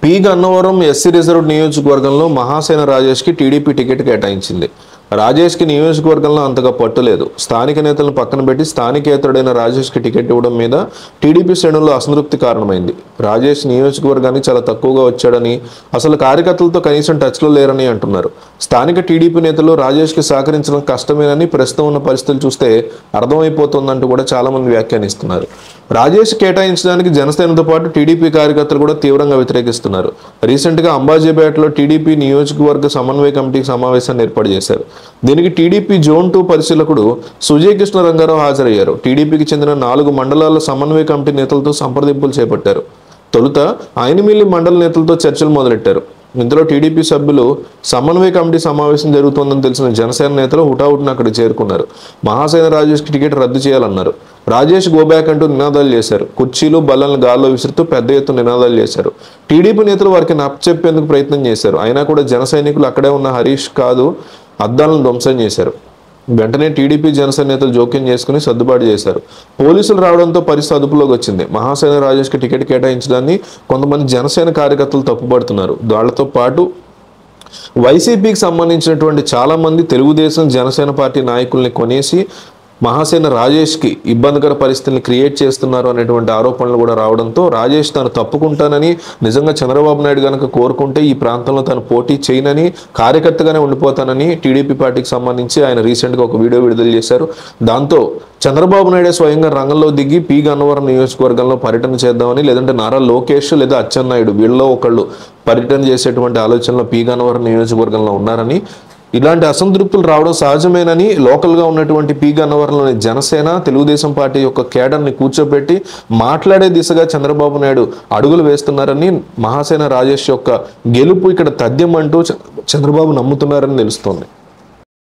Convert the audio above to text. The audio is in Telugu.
పి గన్నవరం ఎస్సీ రిజర్వ్డ్ నియోజకవర్గంలో మహాసేన రాజేష్కి టీడీపీ టికెట్ కేటాయించింది. రాజేష్కి నియోజకవర్గంలో అంతగా పట్టులేదు. స్థానిక నేతలను పక్కన పెట్టి స్థానికేతరుడైన రాజేష్కి టికెట్ ఇవ్వడం మీద టీడీపీ శ్రేణుల్లో అసంతృప్తి కారణమైంది. రాజేష్ నియోజకవర్గానికి చాలా తక్కువగా వచ్చాడని, అసలు కార్యకర్తలతో కనీసం టచ్లో లేరని అంటున్నారు. స్థానిక టీడీపీ నేతలు రాజేష్కి సహకరించడం కష్టమేనని ప్రస్తుతం ఉన్న పరిస్థితులు చూస్తే అర్థమైపోతుందంటూ కూడా చాలా మంది వ్యాఖ్యానిస్తున్నారు. రాజేష్ కేటాయించడానికి జనసేనతో పాటు టీడీపీ కార్యకర్తలు కూడా తీవ్రంగా వ్యతిరేకిస్తున్నారు. రీసెంట్గా అంబాజీపేటలో టీడీపీ నియోజకవర్గ సమన్వయ కమిటీకి సమావేశాన్ని ఏర్పాటు చేశారు. దీనికి టీడీపీ జోన్ 2 పరిశీలకుడు సుజయ్ కృష్ణ రంగారావు హాజరయ్యారు. టీడీపీకి చెందిన 4 మండలాల సమన్వయ కమిటీ నేతలతో సంప్రదింపులు చేపట్టారు. తొలుత ఆయనమిల్లి మండల నేతలతో చర్చలు మొదలెట్టారు. ఇందులో టీడీపీ సభ్యులు సమన్వయ కమిటీ సమావేశం జరుగుతోందని తెలిసిన జనసేన నేతలు హుటాహుటిన అక్కడికి చేరుకున్నారు. మహాసేన రాజేష్కి టికెట్ రద్దు చేయాలన్నారు. రాజేష్ గోబ్యాక్ అంటూ నినాదాలు చేశారు. కుర్చీలు బల్లలను గాల్లో విసురుతూ పెద్ద ఎత్తున నినాదాలు చేశారు. టీడీపీ నేతలు వారికి నచ్చచెప్పేందుకు ప్రయత్నం చేశారు. అయినా కూడా జన సైనికులు అక్కడే ఉన్న హరీష్ కాదు అద్దాలను ధ్వంసం చేశారు. వెంటనే టీడీపీ జనసేన నేతలు జోక్యం చేసుకుని సర్దుబాటు చేశారు. పోలీసులు రావడంతో పరిస్థితి అదుపులోకి వచ్చింది. మహాసేన రాజేష్కి టికెట్ కేటాయించడాన్ని కొంతమంది జనసేన కార్యకర్తలు తప్పుపడుతున్నారు. వాళ్లతో పాటు వైసీపీకి సంబంధించినటువంటి చాలా మంది తెలుగుదేశం జనసేన పార్టీ నాయకుల్ని కొనేసి మహాసేన రాజేష్కి ఇబ్బందికర పరిస్థితుల్ని క్రియేట్ చేస్తున్నారు అనేటువంటి ఆరోపణలు కూడా రావడంతో రాజేష్ తాను తప్పుకుంటానని, నిజంగా చంద్రబాబు నాయుడు కనుక కోరుకుంటే ఈ ప్రాంతంలో తాను పోటీ చేయనని, కార్యకర్తగానే ఉండిపోతానని టీడీపీ పార్టీకి సంబంధించి ఆయన రీసెంట్గా ఒక వీడియో విడుదల చేశారు. దాంతో చంద్రబాబు నాయుడే స్వయంగా రంగంలో దిగి పి గన్నవరం నియోజకవర్గంలో పర్యటన చేద్దామని, లేదంటే నారా లోకేష్ లేదా అచ్చెన్నాయుడు వీళ్ళలో ఒకళ్ళు పర్యటన చేసేటువంటి ఆలోచనలో పి గన్నవరం నియోజకవర్గంలో ఉన్నారని, ఇలాంటి అసంతృప్తులు రావడం సహజమేనని లోకల్గా ఉన్నటువంటి పి గన్నవరంలోని జనసేన తెలుగుదేశం పార్టీ యొక్క కేడర్ని కూర్చోబెట్టి మాట్లాడే దిశగా చంద్రబాబు నాయుడు అడుగులు వేస్తున్నారని, మహాసేన రాజేష్ యొక్క గెలుపు ఇక్కడ తథ్యం అంటూ చంద్రబాబు నమ్ముతున్నారని తెలుస్తోంది.